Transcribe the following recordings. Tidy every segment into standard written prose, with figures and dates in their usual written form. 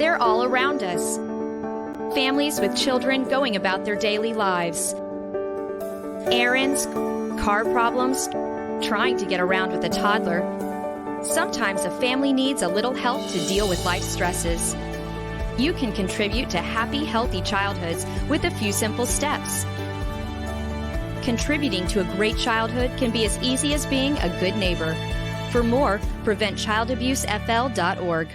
They're all around us. Families with children going about their daily lives. Errands, car problems, trying to get around with a toddler. Sometimes a family needs a little help to deal with life's stresses. You can contribute to happy, healthy childhoods with a few simple steps. Contributing to a great childhood can be as easy as being a good neighbor. For more, preventchildabusefl.org.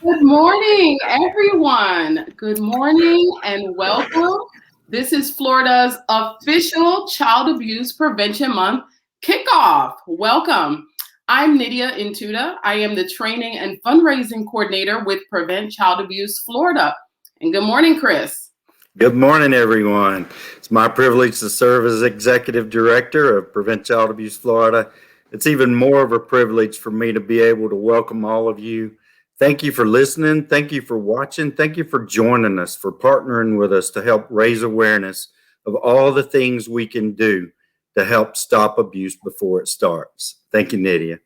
Good morning, everyone. Good morning and welcome. This is Florida's official Child Abuse Prevention Month Kickoff. Welcome. I'm Nydia in Tuda. I am the Training and Fundraising Coordinator with Prevent Child Abuse Florida. And good morning, Chris. Good morning, everyone. It's my privilege to serve as Executive Director of Prevent Child Abuse Florida. It's even more of a privilege for me to be able to welcome all of you. Thank you for listening. Thank you for watching. Thank you for joining us, for partnering with us to help raise awareness of all the things we can do to help stop abuse before it starts. Thank you, Nydia.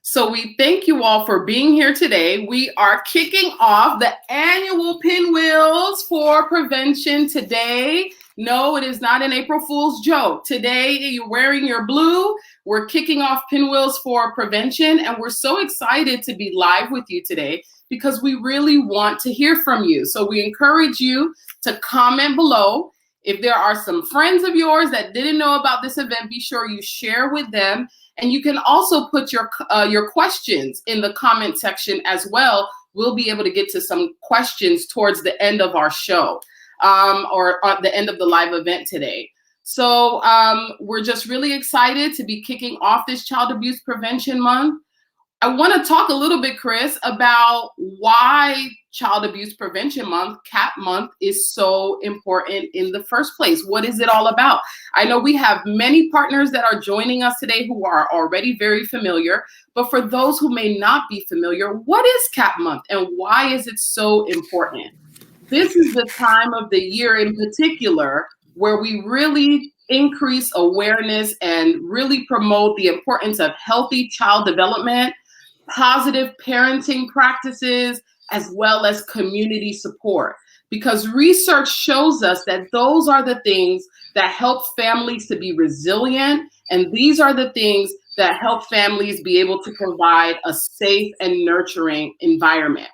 So we thank you all for being here today. We are kicking off the annual Pinwheels for Prevention today. No, it is not an April Fool's joke. Today, you're wearing your blue. We're kicking off Pinwheels for Prevention, and we're so excited to be live with you today because we really want to hear from you. So we encourage you to comment below. If there are some friends of yours that didn't know about this event, be sure you share with them. And you can also put your questions in the comment section as well. We'll be able to get to some questions towards the end of our show or at the end of the live event today. So we're just really excited to be kicking off this Child Abuse Prevention Month. I want to talk a little bit, Chris, about why Child Abuse Prevention Month, CAP Month, is so important in the first place. What is it all about? I know we have many partners that are joining us today who are already very familiar, but for those who may not be familiar, what is CAP Month and why is it so important? This is the time of the year in particular where we really increase awareness and really promote the importance of healthy child development, positive parenting practices, as well as community support. Because research shows us that those are the things that help families to be resilient, and these are the things that help families be able to provide a safe and nurturing environment.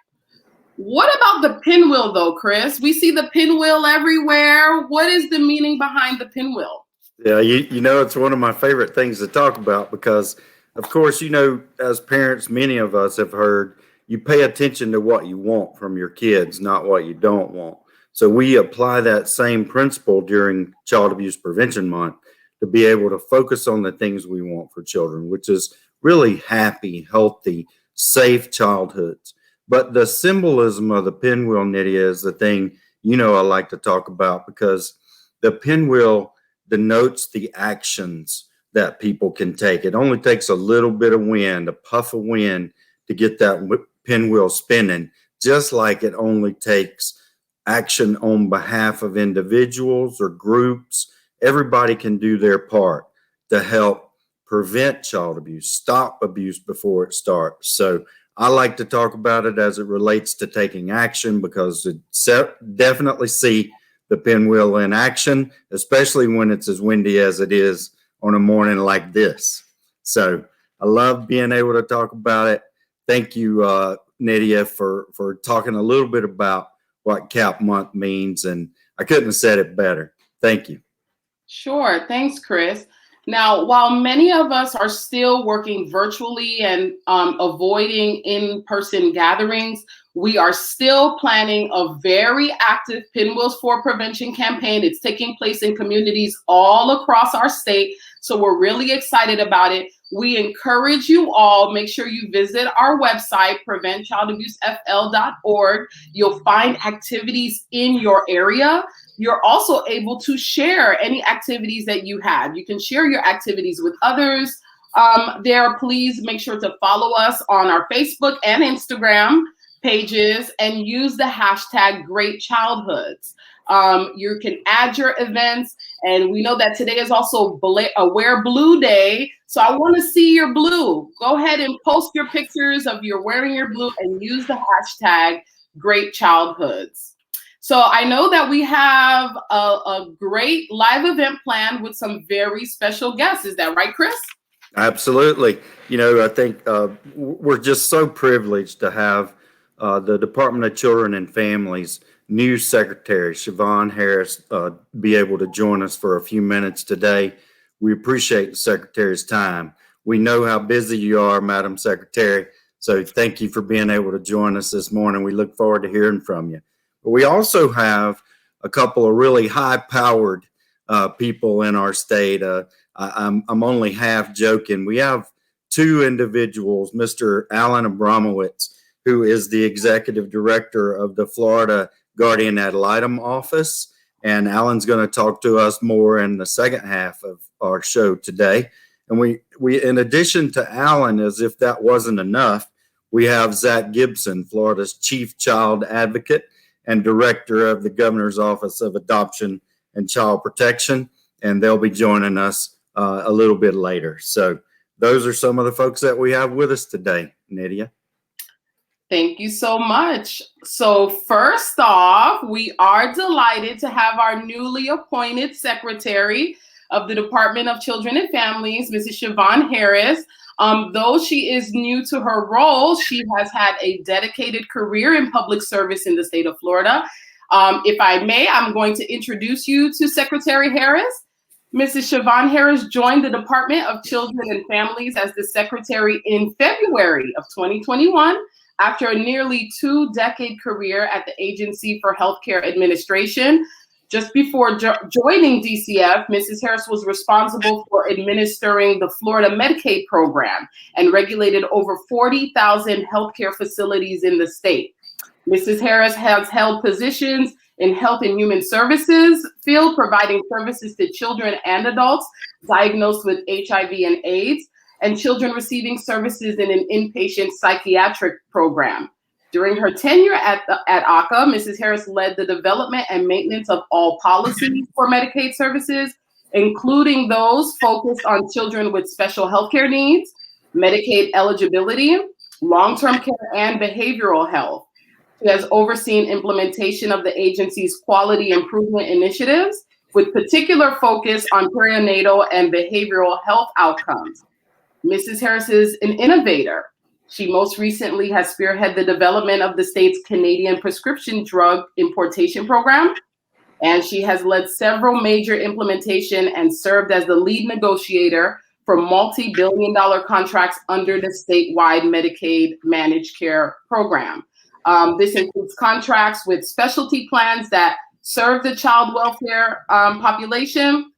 What about the pinwheel though, Chris? We see the pinwheel everywhere. What is the meaning behind the pinwheel? Yeah, you know, it's one of my favorite things to talk about because, of course, you know, as parents, many of us have heard you pay attention to what you want from your kids, not what you don't want. So we apply that same principle during Child Abuse Prevention Month to be able to focus on the things we want for children, which is really happy, healthy, safe childhoods. But the symbolism of the pinwheel, Nydia, is the thing, you know, I like to talk about because the pinwheel denotes the actions that people can take. It only takes a little bit of wind, a puff of wind, to get that pinwheel spinning, just like it only takes action on behalf of individuals or groups. Everybody can do their part to help prevent child abuse, stop abuse before it starts. So I like to talk about it as it relates to taking action because it definitely see the pinwheel in action, especially when it's as windy as it is on a morning like this. So I love being able to talk about it. Thank you, Nydia, for talking a little bit about what CAP Month means, and I couldn't have said it better. Thank you. Sure. Thanks, Chris. Now, while many of us are still working virtually and avoiding in-person gatherings, we are still planning a very active Pinwheels for Prevention campaign. It's taking place in communities all across our state, so we're really excited about it. We encourage you all, make sure you visit our website, preventchildabusefl.org. You'll find activities in your area. You're also able to share any activities that you have. You can share your activities with others. Please make sure to follow us on our Facebook and Instagram pages and use the hashtag Great Childhoods. You can add your events. And we know that today is also Wear Blue Day. So I want to see your blue. Go ahead and post your pictures of you wearing your blue and use the hashtag Great Childhoods. So I know that we have a great live event planned with some very special guests. Is that right, Chris? Absolutely. You know, I think we're just so privileged to have the Department of Children and Families new secretary, Shevaun Harris, be able to join us for a few minutes today. We appreciate the secretary's time. We know how busy you are, Madam Secretary, so thank you for being able to join us this morning. We look forward to hearing from you. But we also have a couple of really high-powered people in our state. I'm only half joking. We have two individuals, Mr. Alan Abramowitz, who is the executive director of the Florida Guardian Ad Litem office. And Alan's going to talk to us more in the second half of our show today. And we in addition to Alan, as if that wasn't enough, we have Zack Gibson, Florida's chief child advocate and director of the Governor's Office of Adoption and Child Protection. And they'll be joining us a little bit later. So those are some of the folks that we have with us today, Nydia. Thank you so much. So first off, we are delighted to have our newly appointed Secretary of the Department of Children and Families, Mrs. Shevaun Harris. Though she is new to her role, she has had a dedicated career in public service in the state of Florida. If I may, I'm going to introduce you to Secretary Harris. Mrs. Shevaun Harris joined the Department of Children and Families as the Secretary in February of 2021. After a nearly 2-decade career at the Agency for Healthcare Administration. Just before joining DCF, Mrs. Harris was responsible for administering the Florida Medicaid program and regulated over 40,000 healthcare facilities in the state. Mrs. Harris has held positions in Health and Human Services field, providing services to children and adults diagnosed with HIV and AIDS, and children receiving services in an inpatient psychiatric program. During her tenure at ACA, Mrs. Harris led the development and maintenance of all policies for Medicaid services, including those focused on children with special healthcare needs, Medicaid eligibility, long-term care, and behavioral health. She has overseen implementation of the agency's quality improvement initiatives, with particular focus on perinatal and behavioral health outcomes. Mrs. Harris is an innovator. She most recently has spearheaded the development of the state's Canadian prescription drug importation program, and she has led several major implementation and served as the lead negotiator for multi-billion-dollar contracts under the statewide Medicaid managed care program. This includes contracts with specialty plans that serve the child welfare population,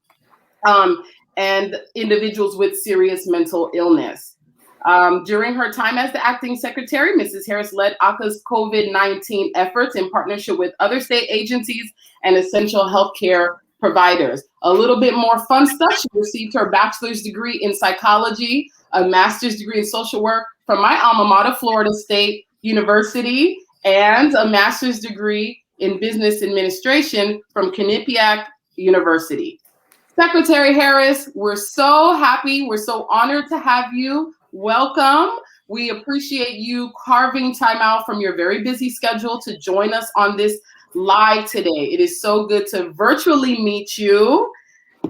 and individuals with serious mental illness. During her time as the acting secretary, Mrs. Harris led ACA's COVID-19 efforts in partnership with other state agencies and essential healthcare providers. A little bit more fun stuff. She received her bachelor's degree in psychology, a master's degree in social work from my alma mater, Florida State University, and a master's degree in business administration from Quinnipiac University. Secretary Harris, we're so happy. We're so honored to have you. Welcome. We appreciate you carving time out from your very busy schedule to join us on this live today. It is so good to virtually meet you.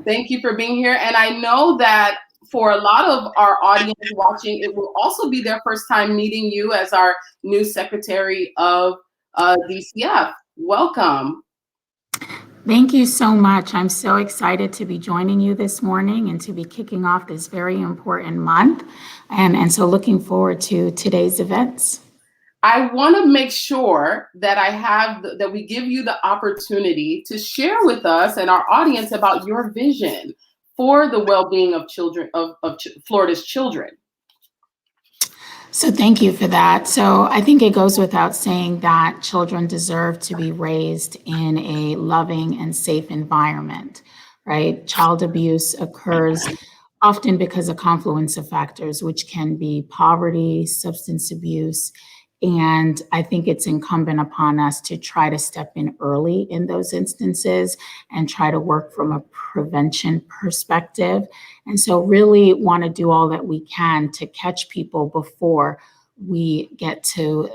Thank you for being here. And I know that for a lot of our audience watching, it will also be their first time meeting you as our new Secretary of DCF. Welcome. Thank you so much. I'm so excited to be joining you this morning and to be kicking off this very important month. And so looking forward to today's events. I want to make sure that that we give you the opportunity to share with us and our audience about your vision for the well-being of children, of Florida's children. So thank you for that. So I think it goes without saying that children deserve to be raised in a loving and safe environment, right? Child abuse occurs often because of confluence of factors, which can be poverty, substance abuse, And I think it's incumbent upon us to try to step in early in those instances and try to work from a prevention perspective. And so really want to do all that we can to catch people before we get to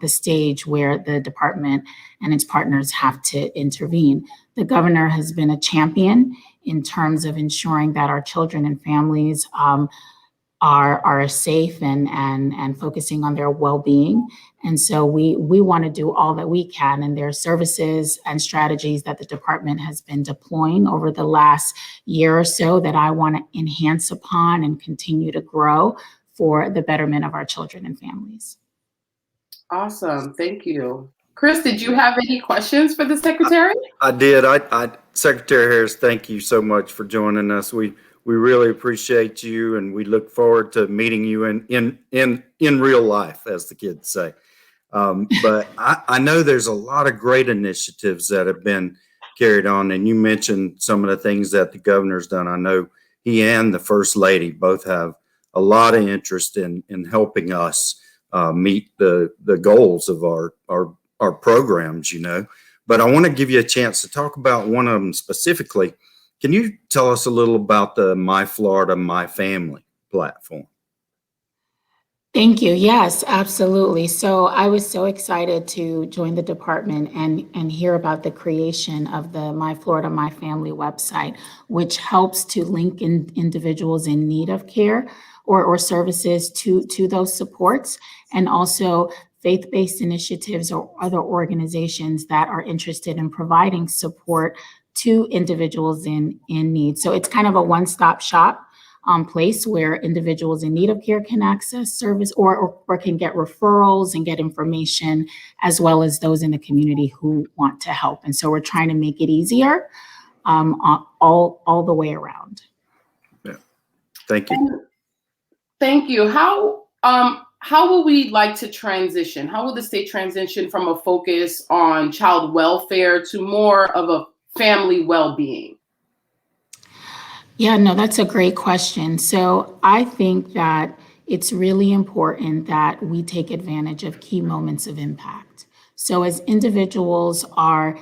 the stage where the department and its partners have to intervene. The governor has been a champion in terms of ensuring that our children and families are safe and focusing on their well-being. And so we want to do all that we can. And there are services and strategies that the department has been deploying over the last year or so that I want to enhance upon and continue to grow for the betterment of our children and families. Awesome. Thank you. Chris, did you have any questions for the secretary? I did. Secretary Harris, thank you so much for joining us. We really appreciate you, and we look forward to meeting you in real life, as the kids say. But I know there's a lot of great initiatives that have been carried on, and you mentioned some of the things that the governor's done. I know he and the First Lady both have a lot of interest in helping us meet the goals of our programs, But I want to give you a chance to talk about one of them specifically. Can you tell us a little about the My Florida, My Family platform? Thank you. Yes, absolutely. So I was so excited to join the department and hear about the creation of the My Florida, My Family website, which helps to link in individuals in need of care or services to those supports, and also faith-based initiatives or other organizations that are interested in providing support to individuals in need. So it's kind of a one-stop shop place where individuals in need of care can access service or can get referrals and get information, as well as those in the community who want to help. And so we're trying to make it easier all the way around. Yeah. Thank you. Thank you. How will we like to transition? How will the state transition from a focus on child welfare to more of a family well-being? Yeah, no, that's a great question. So I think that it's really important that we take advantage of key moments of impact. So as individuals are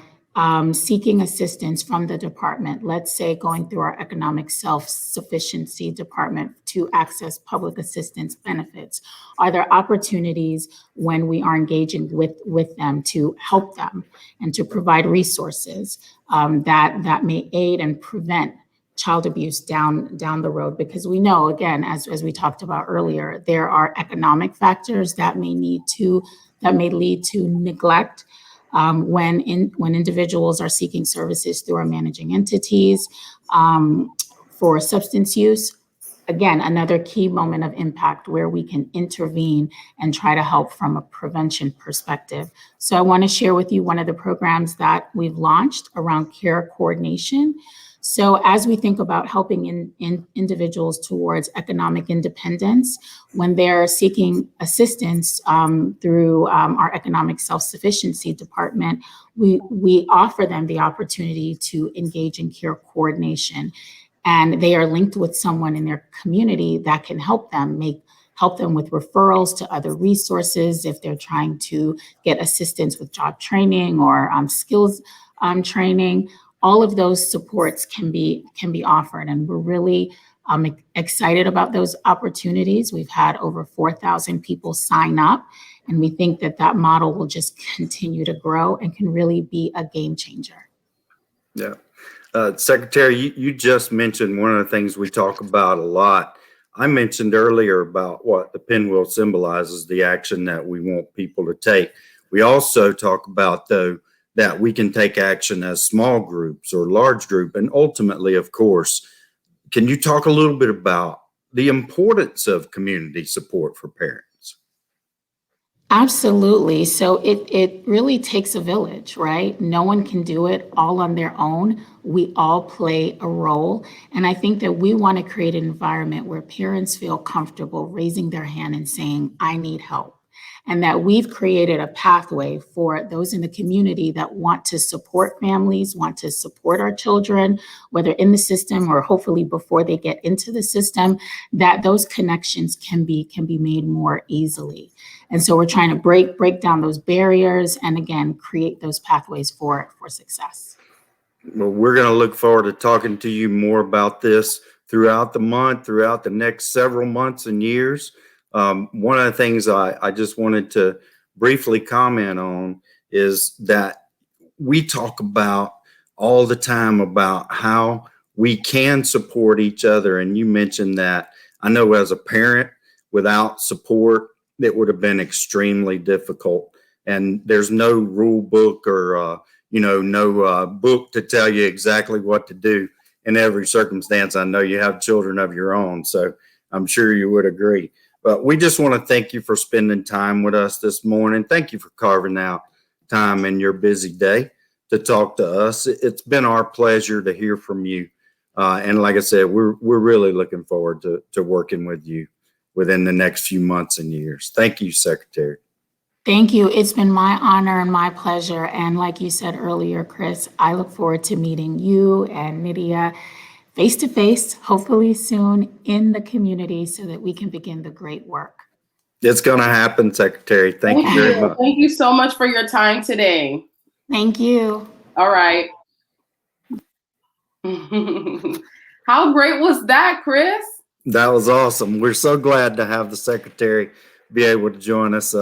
seeking assistance from the department, let's say going through our economic self-sufficiency department to access public assistance benefits, are there opportunities when we are engaging with them to help them and to provide resources that may aid and prevent child abuse down the road? Because we know, again, as we talked about earlier, there are economic factors that may lead to neglect when individuals are seeking services through our managing entities for substance use. Again, another key moment of impact where we can intervene and try to help from a prevention perspective. So I want to share with you one of the programs that we've launched around care coordination. So as we think about helping in individuals towards economic independence, when they're seeking assistance through our economic self-sufficiency department, we offer them the opportunity to engage in care coordination. And they are linked with someone in their community that can help them with referrals to other resources if they're trying to get assistance with job training or skills training. All of those supports can be offered, and we're really excited about those opportunities. We've had over 4,000 people sign up, and we think that model will just continue to grow and can really be a game changer. Yeah. Secretary, you just mentioned one of the things we talk about a lot. I mentioned earlier about what the pinwheel symbolizes, the action that we want people to take. We also talk about, though, that we can take action as small groups or large group. And ultimately, of course, can you talk a little bit about the importance of community support for parents? Absolutely. So it really takes a village, right? No one can do it all on their own. We all play a role. And I think that we want to create an environment where parents feel comfortable raising their hand and saying, I need help. and that we've created a pathway for those in the community that want to support families, want to support our children, whether in the system or hopefully before they get into the system, that those connections can be made more easily. And so we're trying to break down those barriers and again, create those pathways for success. Well, we're going to look forward to talking to you more about this throughout the month, throughout the next several months and years. One of the things I just wanted to briefly comment on is that we talk about all the time about how we can support each other. And you mentioned that. I know as a parent, without support, it would have been extremely difficult. And there's no rule book or, no book to tell you exactly what to do in every circumstance. I know you have children of your own, so I'm sure you would agree. But we just want to thank you for spending time with us this morning. Thank you for carving out time in your busy day to talk to us. It's been our pleasure to hear from you. And like I said, we're really looking forward to working with you within the next few months and years. Thank you, Secretary. Thank you. It's been my honor and my pleasure. And like you said earlier, Chris, I look forward to meeting you and Nydia face to face, hopefully soon in the community so that we can begin the great work. It's going to happen, Secretary. Thank you very much. Thank you so much for your time today. Thank you. All right. How great was that, Chris? That was awesome. We're so glad to have the Secretary be able to join us.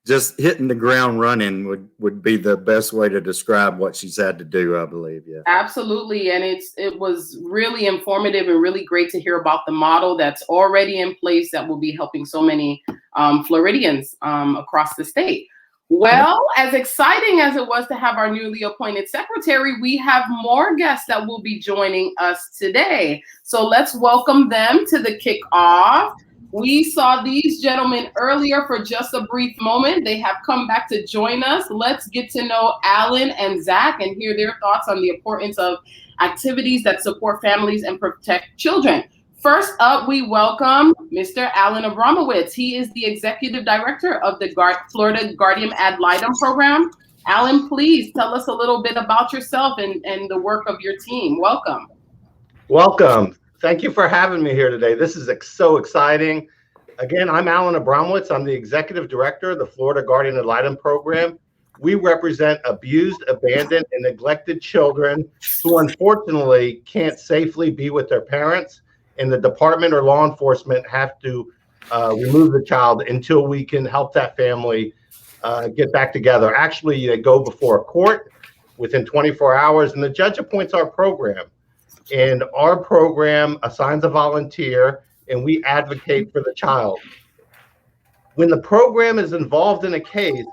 Just hitting the ground running would be the best way to describe what she's had to do, I believe. Yeah, absolutely. And it was really informative and really great to hear about the model that's already in place that will be helping so many Floridians across the state. Well, as exciting as it was to have our newly appointed secretary, we have more guests that will be joining us today. So let's welcome them to the kickoff. We saw these gentlemen earlier for just a brief moment. They have come back to join us. Let's get to know Alan and Zack and hear their thoughts on the importance of activities that support families and protect children. First up, we welcome Mr. Alan Abramowitz. He is the Executive Director of the Florida Guardian Ad Litem program. Alan, please tell us a little bit about yourself and the work of your team. Welcome. Welcome. Thank you for having me here today. This is so exciting. Again, I'm Alan Abramowitz. I'm the Executive Director of the Florida Guardian Ad Litem program. We represent abused, abandoned, and neglected children who unfortunately can't safely be with their parents, and the department or law enforcement have to remove the child until we can help that family get back together. Actually, they go before a court within 24 hours, and the judge appoints our program. And our program assigns a volunteer, and we advocate for the child. When the program is involved in a case,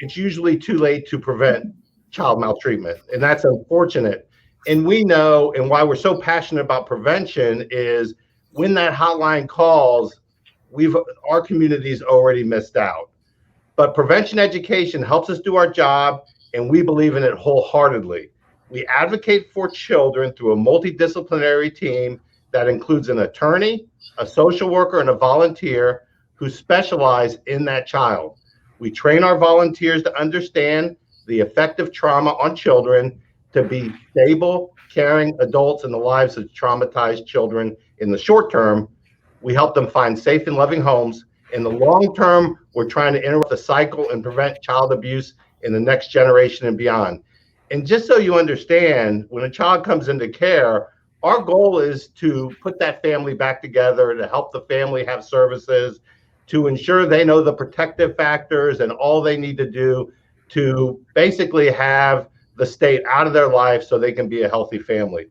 it's usually too late to prevent child maltreatment, and that's unfortunate. And we know, and why we're so passionate about prevention is when that hotline calls, our community's already missed out. But prevention education helps us do our job, and we believe in it wholeheartedly. We advocate for children through a multidisciplinary team that includes an attorney, a social worker, and a volunteer who specialize in that child. We train our volunteers to understand the effect of trauma on children to be stable, caring adults in the lives of traumatized children. In the short term, we help them find safe and loving homes. In the long term, we're trying to interrupt the cycle and prevent child abuse in the next generation and beyond. And just so you understand, when a child comes into care, our goal is to put that family back together, to help the family have services, to ensure they know the protective factors and all they need to do to basically have the state out of their life so they can be a healthy family.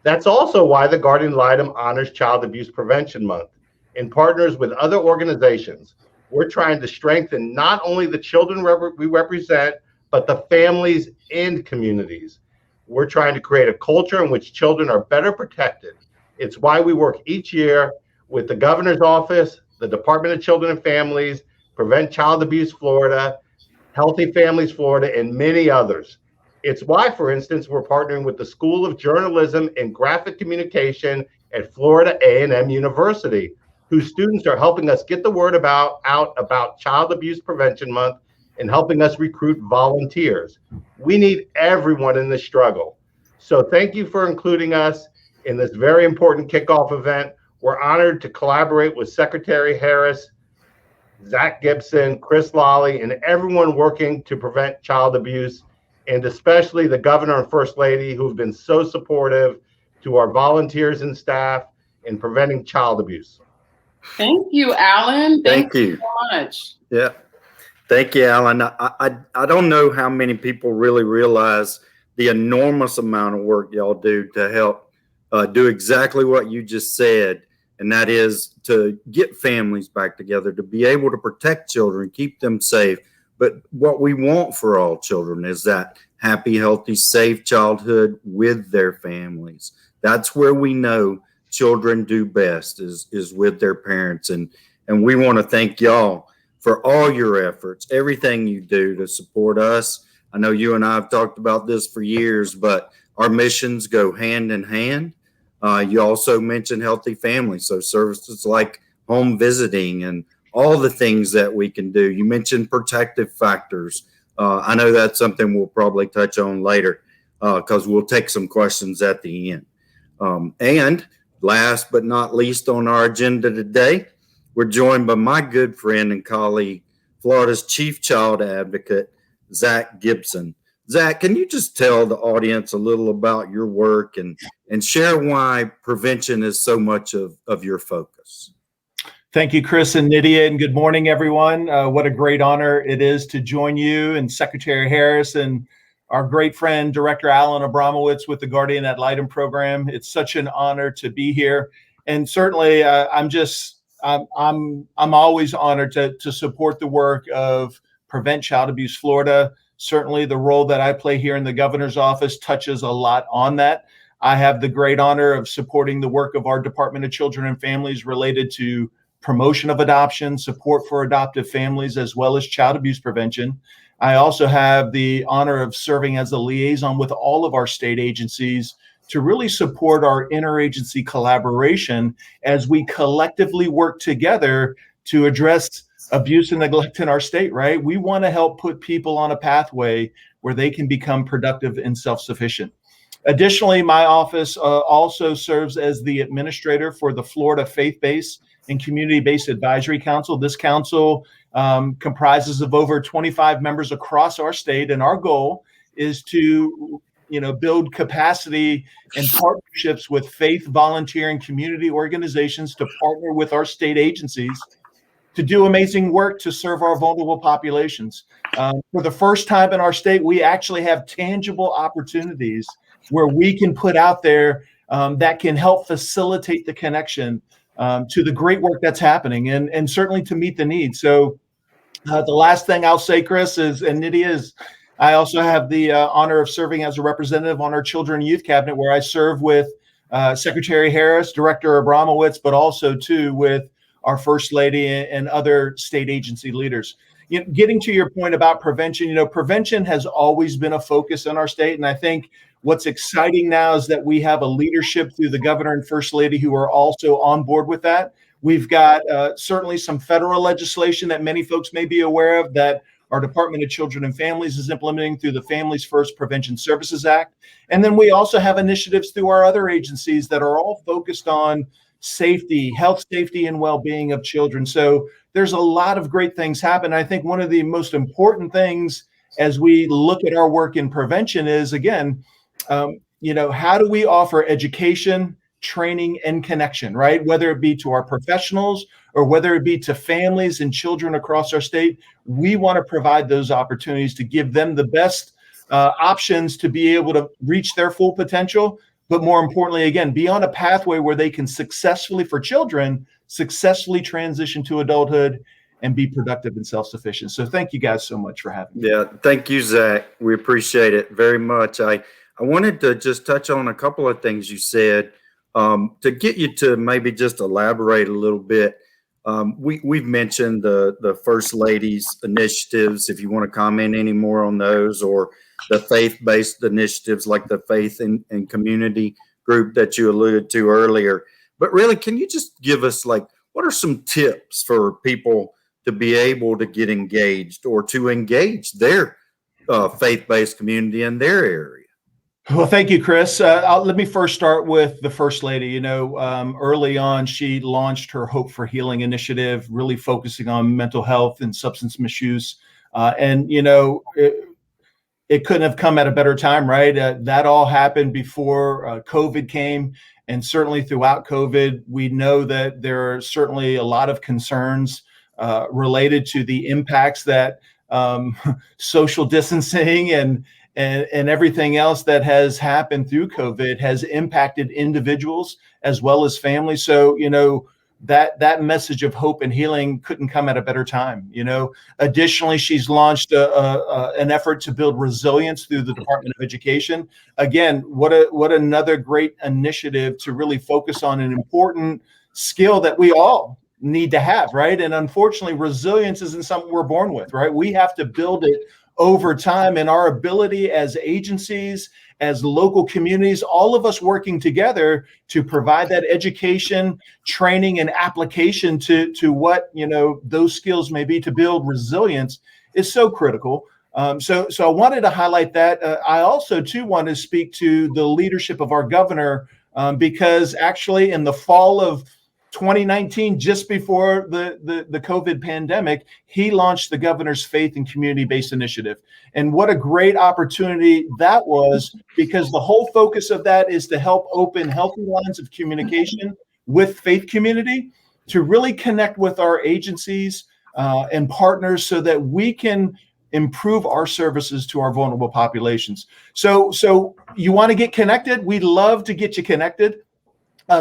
That's also why the Guardian Ad Litem honors Child Abuse Prevention Month. In partners with other organizations, we're trying to strengthen not only the children we represent, but the families and communities. We're trying to create a culture in which children are better protected. It's why we work each year with the governor's office, the Department of Children and Families, Prevent Child Abuse Florida, Healthy Families Florida, and many others. It's why, for instance, we're partnering with the School of Journalism and Graphic Communication at Florida A&M University. whose students are helping us get the word out about Child Abuse Prevention Month and helping us recruit volunteers. We need everyone in this struggle. So thank you for including us in this very important kickoff event. We're honored to collaborate with Secretary Harris, Zack Gibson, Chris Lawley, and everyone working to prevent child abuse, and especially the governor and first lady who've been so supportive to our volunteers and staff in preventing child abuse. Thank you, Alan. Thank you so much. Yeah. Thank you, Alan. I don't know how many people really realize the enormous amount of work y'all do to help do exactly what you just said, and that is to get families back together, to be able to protect children, keep them safe. But what we want for all children is that happy, healthy, safe childhood with their families. That's where we know children do best is with their parents. And we want to thank y'all for all your efforts, everything you do to support us. I know you and I have talked about this for years, but our missions go hand in hand. You also mentioned healthy families, so services like home visiting and all the things that we can do. You mentioned protective factors. I know that's something we'll probably touch on later because we'll take some questions at the end. And last but not least on our agenda today, we're joined by my good friend and colleague, Florida's Chief Child Advocate, Zack Gibson. Zack, can you just tell the audience a little about your work and share why prevention is so much of your focus? Thank you, Chris and Nydia, and good morning, everyone. What a great honor it is to join you and Secretary Harris and our great friend, Director Alan Abramowitz with the Guardian Ad Litem program. It's such an honor to be here. And certainly I'm always honored to support the work of Prevent Child Abuse Florida. Certainly the role that I play here in the governor's office touches a lot on that. I have the great honor of supporting the work of our Department of Children and Families related to promotion of adoption, support for adoptive families, as well as child abuse prevention. I also have the honor of serving as a liaison with all of our state agencies to really support our interagency collaboration as we collectively work together to address abuse and neglect in our state, right? We want to help put people on a pathway where they can become productive and self-sufficient. Additionally, my office also serves as the administrator for the Florida Faith-Based and Community-Based Advisory Council. This council comprises of over 25 members across our state, and our goal is to build capacity and partnerships with faith, volunteer, and community organizations to partner with our state agencies to do amazing work to serve our vulnerable populations. For the first time in our state, we actually have tangible opportunities where we can put out there that can help facilitate the connection to the great work that's happening and certainly to meet the needs. So the last thing I'll say, Chris, and Nydia, is I also have the honor of serving as a representative on our Children and Youth Cabinet, where I serve with Secretary Harris, Director Abramowitz, but also too with our First Lady and other state agency leaders. Getting to your point about prevention, prevention has always been a focus in our state. And I think what's exciting now is that we have a leadership through the governor and First Lady who are also on board with that. We've got certainly some federal legislation that many folks may be aware of that our Department of Children and Families is implementing through the Families First Prevention Services Act. And then we also have initiatives through our other agencies that are all focused on safety, health, safety, and well-being of children. So there's a lot of great things happen. I think one of the most important things as we look at our work in prevention is, again, how do we offer education, training, and connection, right? Whether it be to our professionals or whether it be to families and children across our state, we want to provide those opportunities to give them the best options to be able to reach their full potential. But more importantly, again, be on a pathway where they can successfully transition to adulthood and be productive and self-sufficient. So thank you guys so much for having me. Yeah, thank you, Zack. We appreciate it very much. I wanted to just touch on a couple of things you said to get you to maybe just elaborate a little bit. We've mentioned the First Lady's initiatives, if you want to comment any more on those, or the faith-based initiatives like the Faith and Community group that you alluded to earlier. But really, can you just give us, like, what are some tips for people to be able to get engaged or to engage their faith-based community in their area? Well, thank you, Chris. Let me first start with the First Lady. Early on, she launched her Hope for Healing initiative, really focusing on mental health and substance misuse. It couldn't have come at a better time, right? That all happened before COVID came. And certainly throughout COVID, we know that there are certainly a lot of concerns related to the impacts that social distancing and everything else that has happened through COVID has impacted individuals as well as families. So, that message of hope and healing couldn't come at a better time. Additionally, she's launched an effort to build resilience through the Department of Education. Again, what another great initiative to really focus on an important skill that we all need to have, right? And unfortunately, resilience isn't something we're born with, right? We have to build it over time, and our ability as agencies, as local communities, all of us working together to provide that education, training, and application to what those skills may be to build resilience is so critical. So I wanted to highlight that. I also too want to speak to the leadership of our governor, because actually in the fall of 2019, just before the COVID pandemic, he launched the Governor's Faith and Community-Based Initiative. And what a great opportunity that was, because the whole focus of that is to help open healthy lines of communication with faith community to really connect with our agencies and partners so that we can improve our services to our vulnerable populations. So you want to get connected? We'd love to get you connected.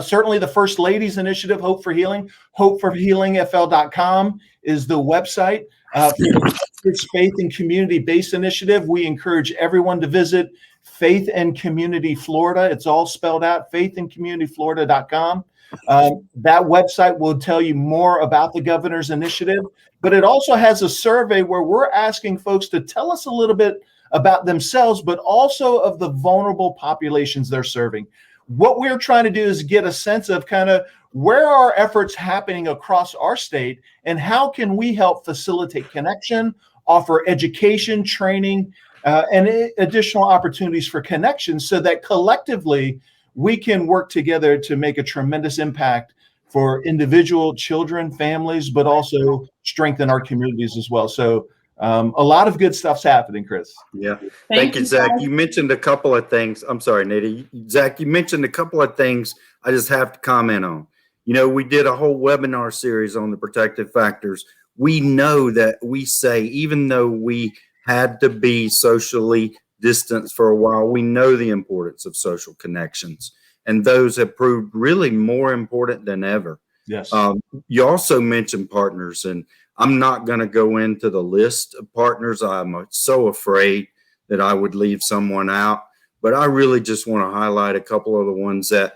Certainly the First Lady's initiative, Hope for Healing, hopeforhealingfl.com is the website. For the Faith and Community-Based Initiative, we encourage everyone to visit Faith and Community Florida. It's all spelled out, faithandcommunityflorida.com. That website will tell you more about the governor's initiative, but it also has a survey where we're asking folks to tell us a little bit about themselves, but also of the vulnerable populations they're serving. What we're trying to do is get a sense of kind of where are efforts happening across our state and how can we help facilitate connection, offer education, training, and additional opportunities for connection so that collectively we can work together to make a tremendous impact for individual children, families, but also strengthen our communities as well. So a lot of good stuff's happening, Chris. Yeah. Thank you, Zach. guys. You mentioned a couple of things. I'm sorry, Nydia. Zach, you mentioned a couple of things I just have to comment on. We did a whole webinar series on the protective factors. We know that we say, even though we had to be socially distanced for a while, we know the importance of social connections. And those have proved really more important than ever. Yes. You also mentioned partners, and I'm not going to go into the list of partners. I'm so afraid that I would leave someone out, but I really just want to highlight a couple of the ones that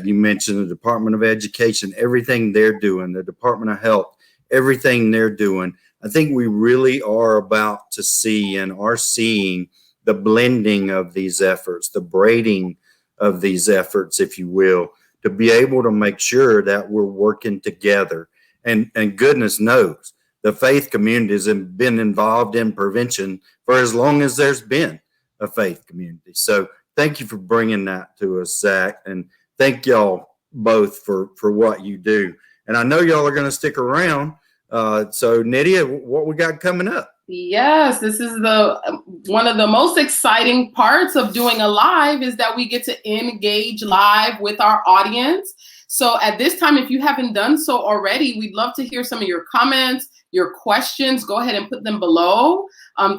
you mentioned: the Department of Education, everything they're doing, the Department of Health, everything they're doing. I think we really are about to see and are seeing the blending of these efforts, the braiding of these efforts, if you will, to be able to make sure that we're working together. And goodness knows, the faith community has been involved in prevention for as long as there's been a faith community. So thank you for bringing that to us, Zach, and thank y'all both for what you do. And I know y'all are going to stick around. So Nydia, what we got coming up? Yes, this is one of the most exciting parts of doing a live is that we get to engage live with our audience. So at this time, if you haven't done so already, we'd love to hear some of your comments, your questions. Go ahead and put them below.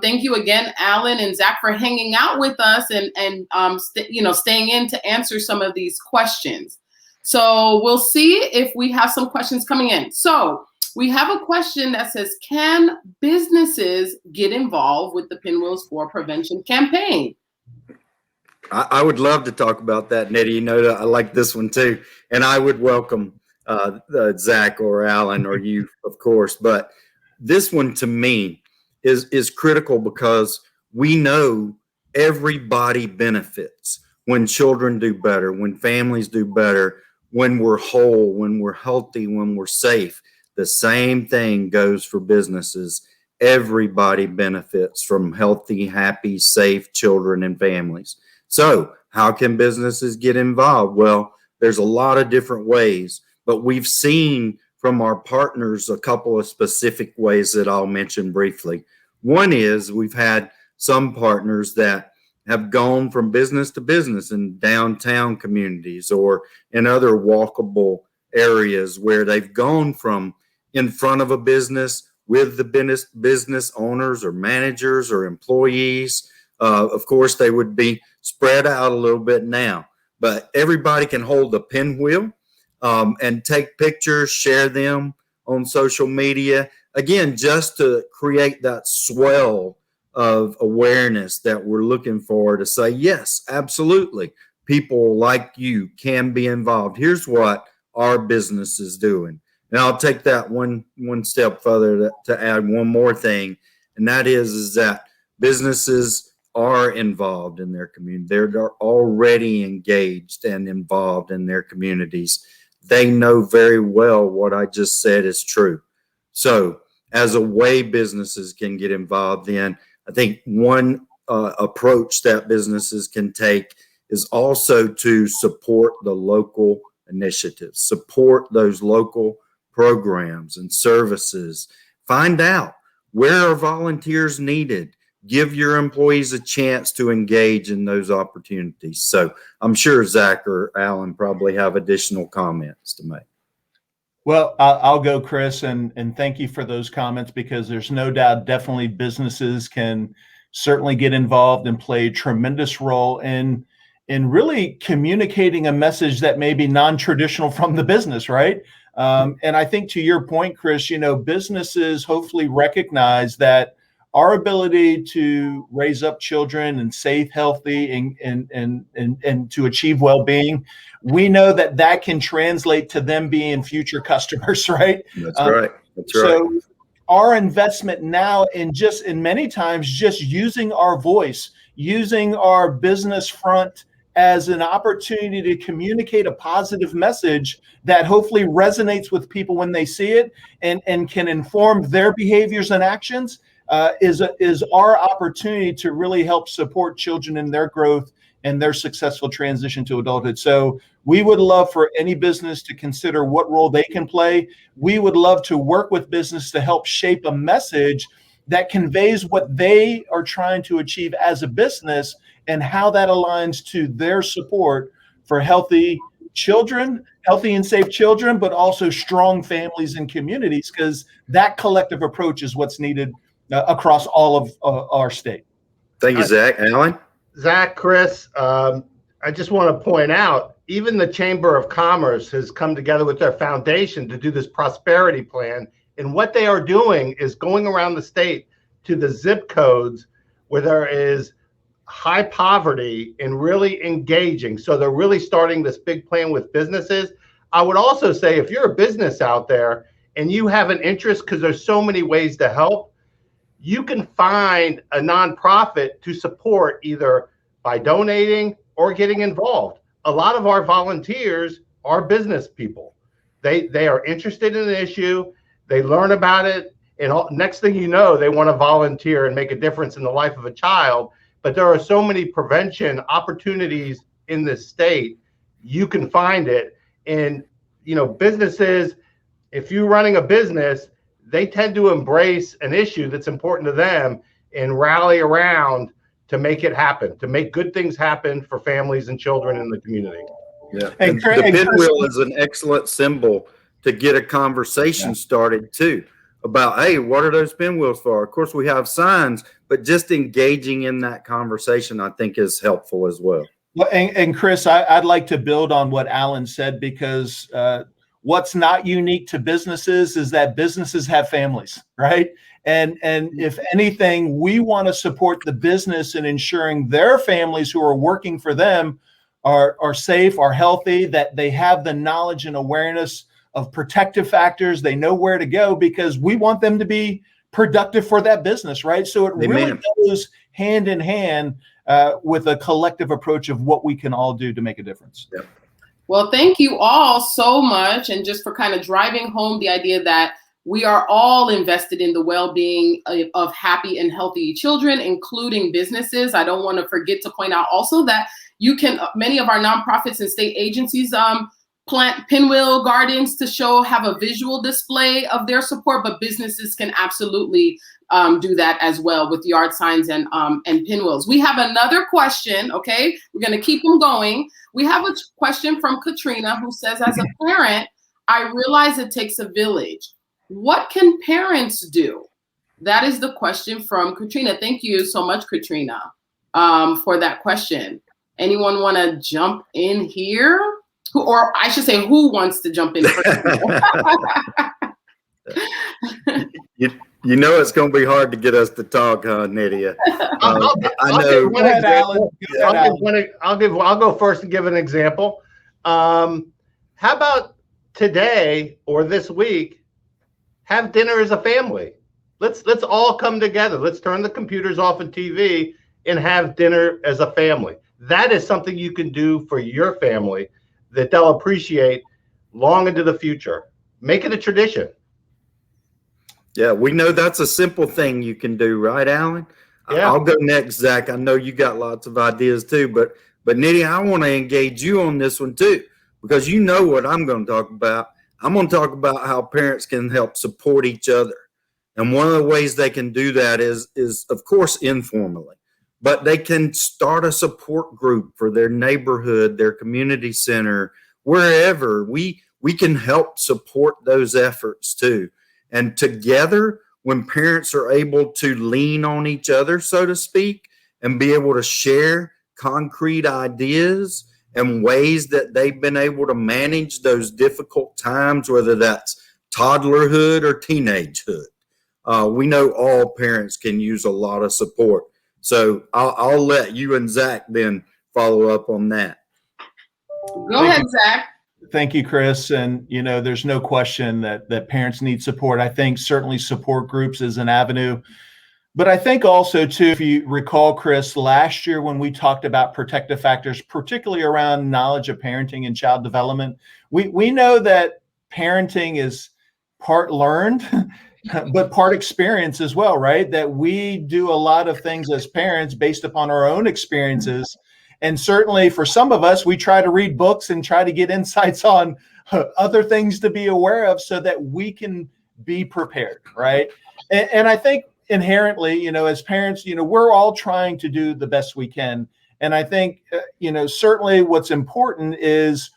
Thank you again, Alan and Zach, for hanging out with us and staying in to answer some of these questions. So we'll see if we have some questions coming in. So we have a question that says, can businesses get involved with the Pinwheels for Prevention campaign? I would love to talk about that, Nydia. I like this one too. And I would welcome Zach or Alan or you, of course. But this one to me is critical because we know everybody benefits when children do better, when families do better, when we're whole, when we're healthy, when we're safe. The same thing goes for businesses. Everybody benefits from healthy, happy, safe children and families. So how can businesses get involved? Well, there's a lot of different ways, but we've seen from our partners a couple of specific ways that I'll mention briefly. One is we've had some partners that have gone from business to business in downtown communities or in other walkable areas where they've gone from in front of a business with the business owners or managers or employees. Of course, they would be spread out a little bit now, but everybody can hold a pinwheel and take pictures, share them on social media. Again, just to create that swell of awareness that we're looking for to say, yes, absolutely. People like you can be involved. Here's what our business is doing. And I'll take that one step further to add one more thing. And that is that businesses are involved in their community. They're already engaged and involved in their communities. They know very well what I just said is true. So as a way businesses can get involved in, I think one approach that businesses can take is also to support the local initiatives, support those local programs and services. Find out where are volunteers needed. Give your employees a chance to engage in those opportunities. So I'm sure Zack or Alan probably have additional comments to make. Well, I'll go, Chris, and thank you for those comments, because there's no doubt definitely businesses can certainly get involved and play a tremendous role in really communicating a message that may be non-traditional from the business, right? And I think to your point, Chris, businesses hopefully recognize that our ability to raise up children and safe, healthy, and to achieve well-being, we know that can translate to them being future customers, right? That's right. That's right. So our investment now in many times just using our voice, using our business front as an opportunity to communicate a positive message that hopefully resonates with people when they see it and can inform their behaviors and actions, is our opportunity to really help support children in their growth and their successful transition to adulthood. So we would love for any business to consider what role they can play. We would love to work with business to help shape a message that conveys what they are trying to achieve as a business and how that aligns to their support for healthy children, healthy and safe children, but also strong families and communities, because that collective approach is what's needed across all of our state. Thank you, Zack. Alan? Zack, Chris, I just want to point out, even the Chamber of Commerce has come together with their foundation to do this prosperity plan. And what they are doing is going around the state to the zip codes where there is high poverty and really engaging. So they're really starting this big plan with businesses. I would also say, if you're a business out there and you have an interest, because there's so many ways to help, you can find a nonprofit to support either by donating or getting involved. A lot of our volunteers are business people. They are interested in an issue, they learn about it, and next thing you know, they want to volunteer and make a difference in the life of a child. But there are so many prevention opportunities in this state. You can find it. And, businesses, if you're running a business, they tend to embrace an issue that's important to them and rally around to make it happen, to make good things happen for families and children in the community. Yeah. And the pinwheel is an excellent symbol to get a conversation started too, about, hey, what are those pinwheels for? Of course, we have signs, but just engaging in that conversation, I think, is helpful as well. Well, and Chris, I'd like to build on what Alan said, because what's not unique to businesses is that businesses have families, right? And if anything, we want to support the business in ensuring their families who are working for them are safe, are healthy, that they have the knowledge and awareness of protective factors. They know where to go, because we want them to be productive for that business, right? So it really goes hand in hand with a collective approach of what we can all do to make a difference. Yep. Well, thank you all so much. And just for kind of driving home the idea that we are all invested in the well-being of happy and healthy children, including businesses. I don't want to forget to point out also that many of our nonprofits and state agencies plant pinwheel gardens to have a visual display of their support, but businesses can absolutely do that as well with yard signs and pinwheels. We have another question, okay? We're gonna keep them going. We have a question from Katrina who says, as a parent, I realize it takes a village. What can parents do? That is the question from Katrina. Thank you so much, Katrina, for that question. Anyone wanna jump in here? Or I should say, who wants to jump in first? You know it's going to be hard to get us to talk, huh, Nydia? I'll go first and give an example. How about today or this week, have dinner as a family? Let's all come together. Let's turn the computers off and TV and have dinner as a family. That is something you can do for your family that they'll appreciate long into the future. Make it a tradition. Yeah, we know that's a simple thing you can do, right, Alan? Yeah. I'll go next, Zach. I know you got lots of ideas too, but Nydia, I want to engage you on this one too, because you know what I'm going to talk about. I'm going to talk about how parents can help support each other. And one of the ways they can do that is of course, informally, but they can start a support group for their neighborhood, their community center, wherever. We can help support those efforts too. And together, when parents are able to lean on each other, so to speak, and be able to share concrete ideas and ways that they've been able to manage those difficult times, whether that's toddlerhood or teenagehood, we know all parents can use a lot of support. So I'll let you and Zach then follow up on that. Go ahead, Zach. Thank you, Chris. And, you know, there's no question that parents need support. I think certainly support groups is an avenue. But I think also, too, if you recall, Chris, last year when we talked about protective factors, particularly around knowledge of parenting and child development, we know that parenting is part learned, but part experience as well, right? That we do a lot of things as parents based upon our own experiences. And certainly for some of us, we try to read books and try to get insights on other things to be aware of so that we can be prepared, right? And I think inherently, you know, as parents, you know, we're all trying to do the best we can. And I think, you know, certainly what's important is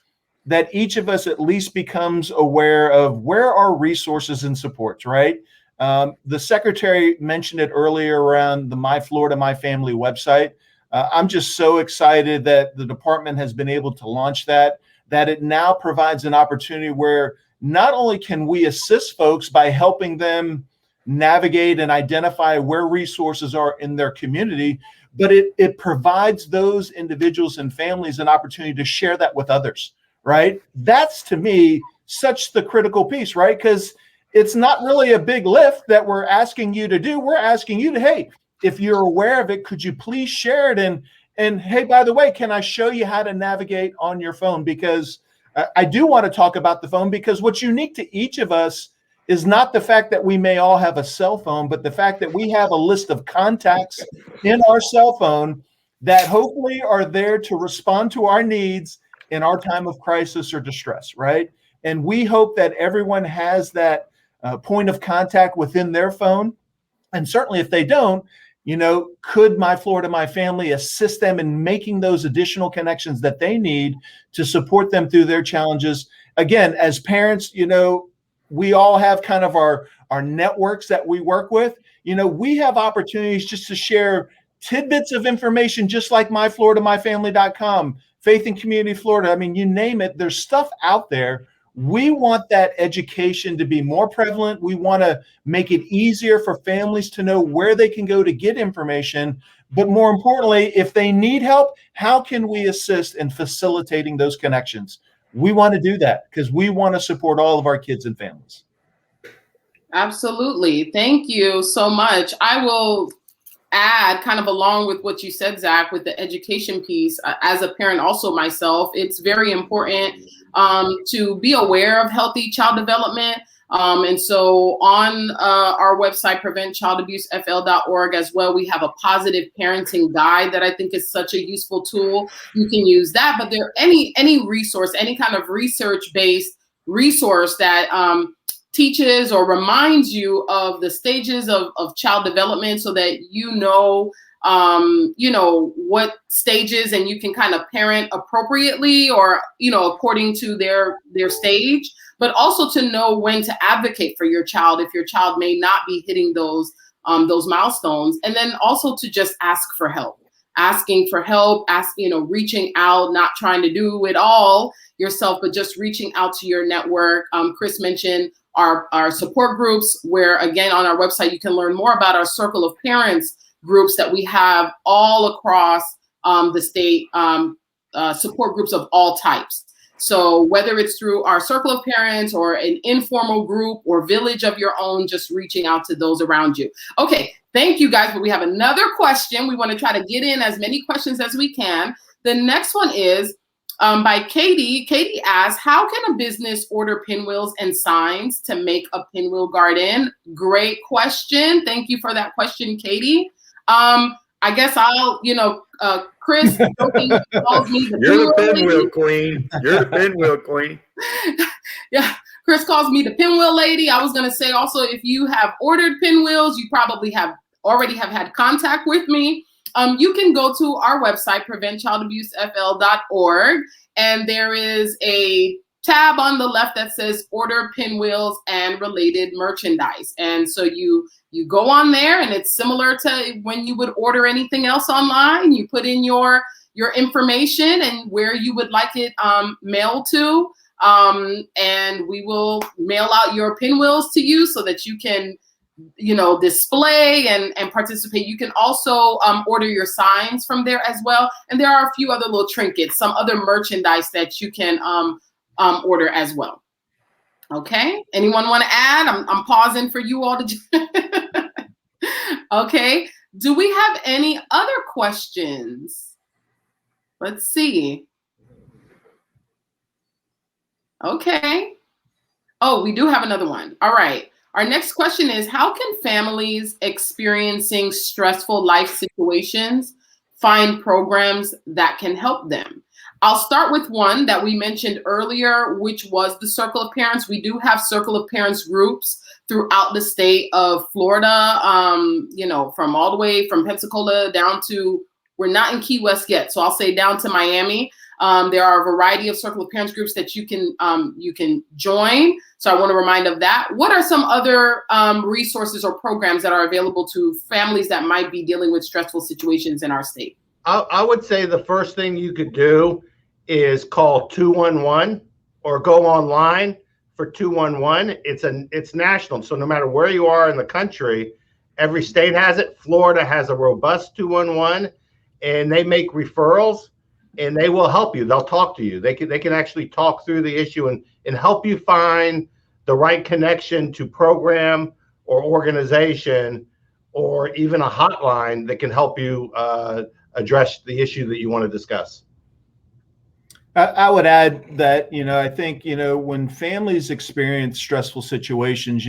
that each of us at least becomes aware of where our resources and supports, right? The secretary mentioned it earlier around the My Florida, My Family website. I'm just so excited that the department has been able to launch that it now provides an opportunity where not only can we assist folks by helping them navigate and identify where resources are in their community, but it provides those individuals and families an opportunity to share that with others, right? That's, to me, such the critical piece, right? Because it's not really a big lift that we're asking you to do. We're asking you to, hey, if you're aware of it, could you please share it? And hey, by the way, can I show you how to navigate on your phone? Because I do want to talk about the phone, because what's unique to each of us is not the fact that we may all have a cell phone, but the fact that we have a list of contacts in our cell phone that hopefully are there to respond to our needs in our time of crisis or distress, right? And we hope that everyone has that point of contact within their phone. And certainly if they don't, you know, could My Florida, My Family assist them in making those additional connections that they need to support them through their challenges? Again, as parents, you know, we all have kind of our networks that we work with. You know, we have opportunities just to share tidbits of information, just like myfloridamyfamily.com, Faith and Community Florida. I mean, you name it, there's stuff out there. We want that education to be more prevalent. We want to make it easier for families to know where they can go to get information. But more importantly, if they need help, how can we assist in facilitating those connections? We want to do that because we want to support all of our kids and families. Absolutely. Thank you so much. I will add, kind of along with what you said, Zach, with the education piece, as a parent also myself, it's very important to be aware of healthy child development. And so on our website, preventchildabusefl.org as well, we have a positive parenting guide that I think is such a useful tool. You can use that, but there any resource, any kind of research-based resource that teaches or reminds you of the stages of child development, so that you know what stages, and you can kind of parent appropriately, or according to their stage, but also to know when to advocate for your child if your child may not be hitting those milestones, and then also to just ask for help. Asking for help, reaching out, not trying to do it all yourself, but just reaching out to your network. Chris mentioned our support groups, where again on our website you can learn more about our Circle of Parents groups that we have all across the state, support groups of all types. So whether it's through our Circle of Parents or an informal group or village of your own, just reaching out to those around you. Okay, thank you guys, but we have another question. We want to try to get in as many questions as we can. The next one is by Katie. Katie asks, how can a business order pinwheels and signs to make a pinwheel garden? Great question. Thank you for that question, Katie. I guess I'll, Chris calls me the You're the pinwheel queen. You're the pinwheel queen. Yeah, Chris calls me the pinwheel lady. I was going to say also, if you have ordered pinwheels, you probably already have had contact with me. You can go to our website, preventchildabusefl.org, and there is a tab on the left that says order pinwheels and related merchandise. And so you go on there, and it's similar to when you would order anything else online. You put in your information and where you would like it mailed to, and we will mail out your pinwheels to you so that you can display and participate. You can also order your signs from there as well. And there are a few other little trinkets, some other merchandise that you can order as well. Okay, anyone want to add? I'm pausing for you all to Okay, do we have any other questions? Let's see. Okay. Oh, we do have another one. All right. Our next question is, how can families experiencing stressful life situations find programs that can help them? I'll start with one that we mentioned earlier, which was the Circle of Parents. We do have Circle of Parents groups throughout the state of Florida, from all the way from Pensacola down to, we're not in Key West yet, so I'll say down to Miami. There are a variety of Circle of Parents groups that you can join. So I want to remind of that. What are some other resources or programs that are available to families that might be dealing with stressful situations in our state? I would say the first thing you could do is call 211 or go online for 211. It's national. So no matter where you are in the country, every state has it. Florida has a robust 211, and they make referrals. And they will help you. They'll talk to you. They can actually talk through the issue and help you find the right connection to program or organization, or even a hotline that can help you address the issue that you want to discuss. I would add that, I think, when families experience stressful situations,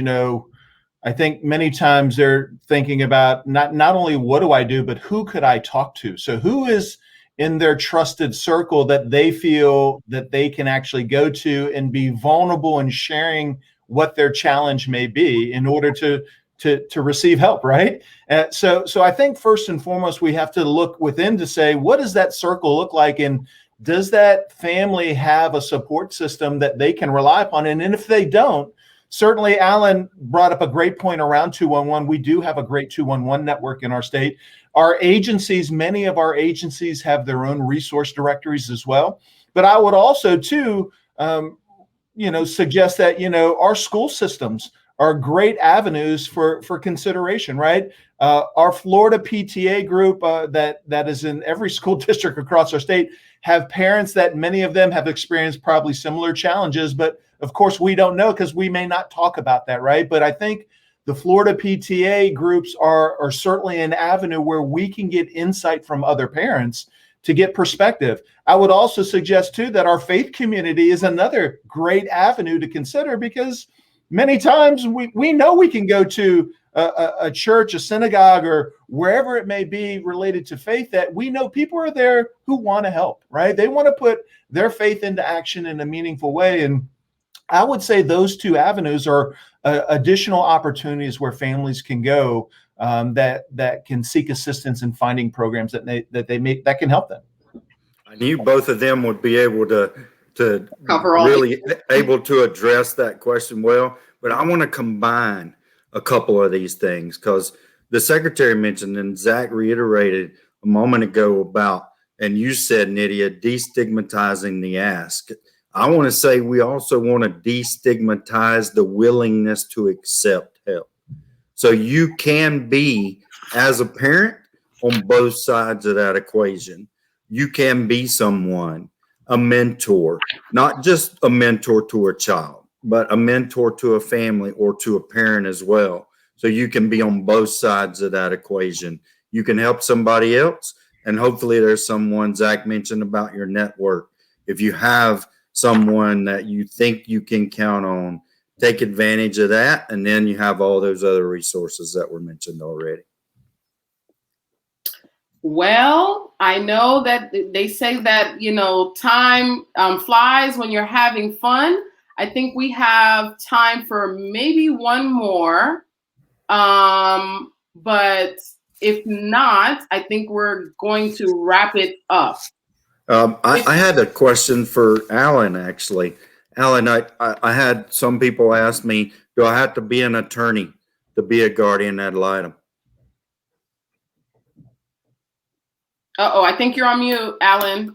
I think many times they're thinking about not only what do I do, but who could I talk to? So who is in their trusted circle that they feel that they can actually go to and be vulnerable in sharing what their challenge may be in order to receive help, right? So I think first and foremost, we have to look within to say, what does that circle look like? And does that family have a support system that they can rely upon? And if they don't, certainly Alan brought up a great point around 211. We do have a great 211 network in our state. Our agencies, many of our agencies have their own resource directories as well. But I would also too, suggest that, our school systems are great avenues for consideration, right? Our Florida PTA group that is in every school district across our state have parents that many of them have experienced probably similar challenges, but of course we don't know because we may not talk about that, right? But I think the Florida PTA groups are certainly an avenue where we can get insight from other parents to get perspective. I would also suggest too that our faith community is another great avenue to consider, because many times we know we can go to a church, a synagogue, or wherever it may be related to faith, that we know people are there who want to help, right? They want to put their faith into action in a meaningful way. And I would say those two avenues are additional opportunities where families can go that can seek assistance in finding programs that can help them. I knew both of them would be able to Cover all really able to address that question well, but I want to combine a couple of these things, because the secretary mentioned and Zack reiterated a moment ago about, and you said, Nydia, destigmatizing the ask. I want to say we also want to destigmatize the willingness to accept help. So you can be, as a parent, on both sides of that equation. You can be someone, a mentor, not just a mentor to a child, but a mentor to a family or to a parent as well. So you can be on both sides of that equation. You can help somebody else, and hopefully there's someone, Zack mentioned about your network. If you have someone that you think you can count on, take advantage of that, and then you have all those other resources that were mentioned already. Well, I know that they say that, time flies when you're having fun. I think we have time for maybe one more. But if not, I think we're going to wrap it up. I had a question for Alan, actually. Alan, I had some people ask me, do I have to be an attorney to be a guardian ad litem? Uh-oh, I think you're on mute, Alan.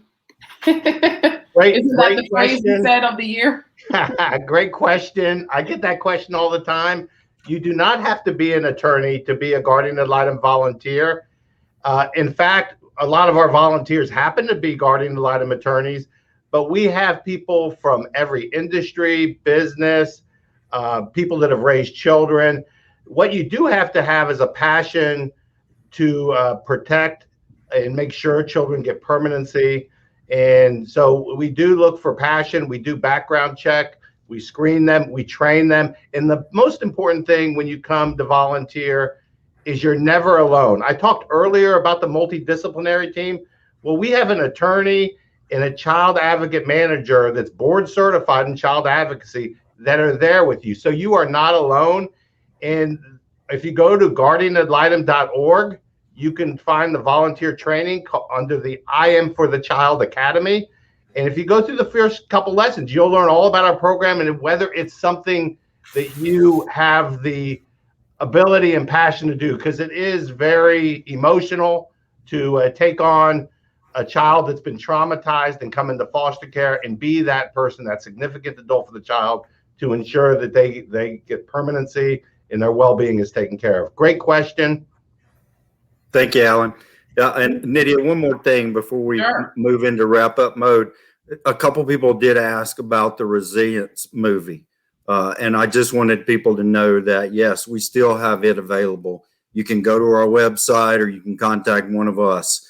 Isn't that the phrase you said of the year? Great question. I get that question all the time. You do not have to be an attorney to be a guardian ad litem volunteer. In fact, a lot of our volunteers happen to be guardian ad litem attorneys, but we have people from every industry, business, people that have raised children. What you do have to have is a passion to protect and make sure children get permanency. And so we do look for passion. We do background check. We screen them. We train them. And the most important thing when you come to volunteer is you're never alone. I talked earlier about the multidisciplinary team. Well, we have an attorney and a child advocate manager that's board certified in child advocacy that are there with you. So you are not alone. And if you go to guardianadlitem.org, you can find the volunteer training under the I Am for the Child Academy. And if you go through the first couple lessons, you'll learn all about our program and whether it's something that you have the ability and passion to do, because it is very emotional to take on a child that's been traumatized and come into foster care and be that person, that significant adult for the child, to ensure that they get permanency and their well-being is taken care of. Great question. Thank you, Alan. And Nydia, one more thing before we move into wrap-up mode. A couple people did ask about the Resilience movie. And I just wanted people to know that, yes, we still have it available. You can go to our website or you can contact one of us.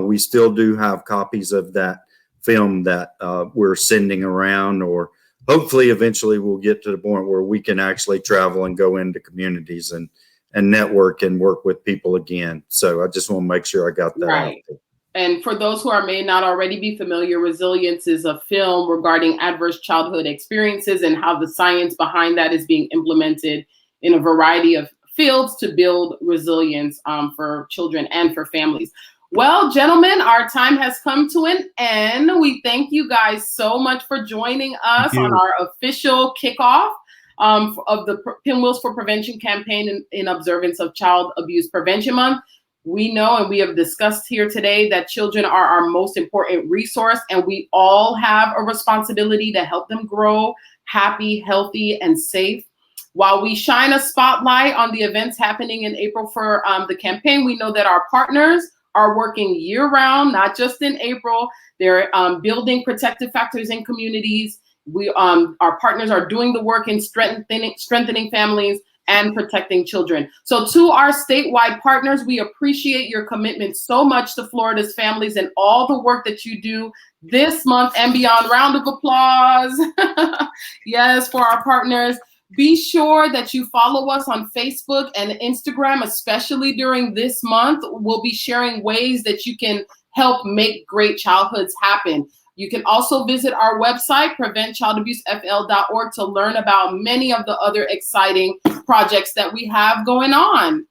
We still do have copies of that film that we're sending around, or hopefully eventually we'll get to the point where we can actually travel and go into communities and network and work with people again. So I just want to make sure I got that out there. And for those who may not already be familiar, Resilience is a film regarding adverse childhood experiences and how the science behind that is being implemented in a variety of fields to build resilience for children and for families. Well, gentlemen, our time has come to an end. We thank you guys so much for joining us on our official kickoff of the Pinwheels for Prevention campaign in observance of Child Abuse Prevention Month. We know, and we have discussed here today, that children are our most important resource, and we all have a responsibility to help them grow happy, healthy, and safe. While we shine a spotlight on the events happening in April for the campaign, we know that our partners are working year-round, not just in April. They're building protective factors in communities. Our partners are doing the work in strengthening families, and protecting children. So to our statewide partners, we appreciate your commitment so much to Florida's families and all the work that you do this month and beyond. Round of applause. Yes, for our partners. Be sure that you follow us on Facebook and Instagram, especially during this month. We'll be sharing ways that you can help make great childhoods happen. You can also visit our website, preventchildabusefl.org, to learn about many of the other exciting projects that we have going on.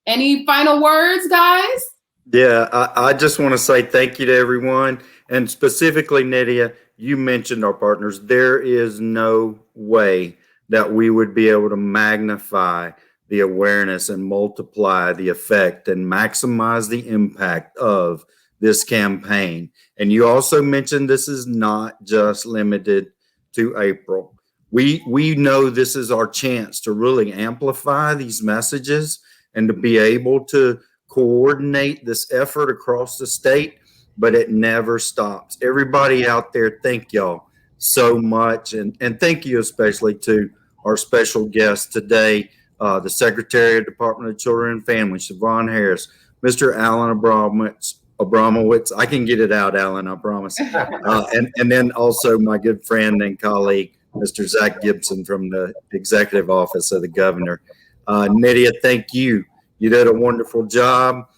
Any final words, guys? Yeah, I just want to say thank you to everyone. And specifically, Nydia, you mentioned our partners. There is no way that we would be able to magnify the awareness and multiply the effect and maximize the impact of this campaign. And you also mentioned this is not just limited to April. We know this is our chance to really amplify these messages and to be able to coordinate this effort across the state, but it never stops. Everybody out there, thank y'all so much. And thank you especially to our special guest today, the Secretary of Department of Children and Family, Shevaun Harris, Mr. Alan Abramowitz. I can get it out, Alan, I promise. And then also my good friend and colleague, Mr. Zack Gibson from the Executive Office of the Governor. Nydia, thank you. You did a wonderful job,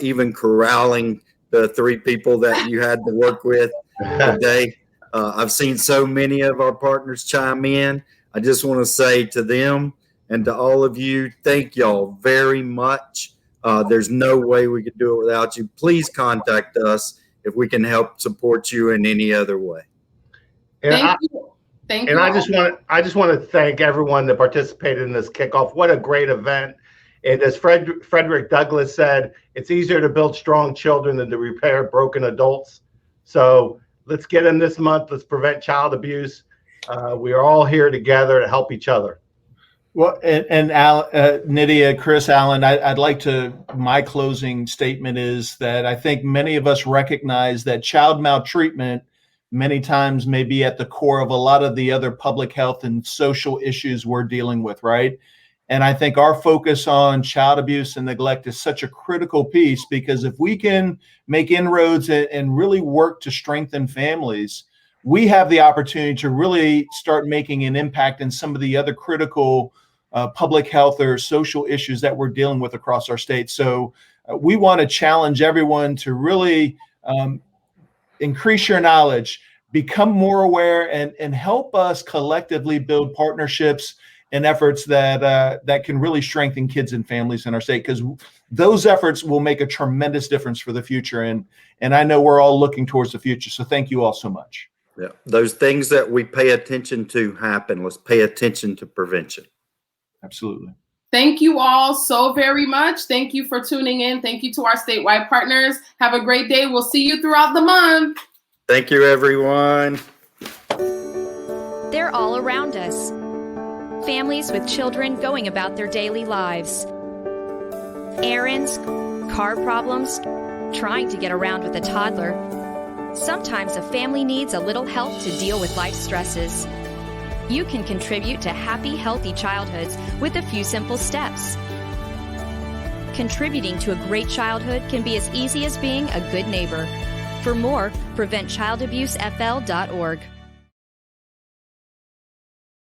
even corralling the three people that you had to work with today. I've seen so many of our partners chime in. I just want to say to them and to all of you, thank y'all very much. There's no way we could do it without you. Please contact us if we can help support you in any other way. Thank you. Thank you. And I just want to thank everyone that participated in this kickoff. What a great event. And as Frederick Douglass said, it's easier to build strong children than to repair broken adults. So let's get in this month. Let's prevent child abuse. We are all here together to help each other. Well, and Nydia, Chris, Alan, I'd like to, my closing statement is that I think many of us recognize that child maltreatment many times may be at the core of a lot of the other public health and social issues we're dealing with, right? And I think our focus on child abuse and neglect is such a critical piece, because if we can make inroads and really work to strengthen families, we have the opportunity to really start making an impact in some of the other critical public health or social issues that we're dealing with across our state. So we want to challenge everyone to really increase your knowledge, become more aware, and help us collectively build partnerships and efforts that can really strengthen kids and families in our state, because those efforts will make a tremendous difference for the future. And I know we're all looking towards the future. So thank you all so much. Yeah, those things that we pay attention to happen. Let's pay attention to prevention. Absolutely. Thank you all so very much. Thank you for tuning in. Thank you to our statewide partners. Have a great day. We'll see you throughout the month. Thank you, everyone. They're all around us. Families with children going about their daily lives. Errands, car problems, trying to get around with a toddler. Sometimes a family needs a little help to deal with life stresses. You can contribute to happy, healthy childhoods with a few simple steps. Contributing to a great childhood can be as easy as being a good neighbor. For more, preventchildabusefl.org.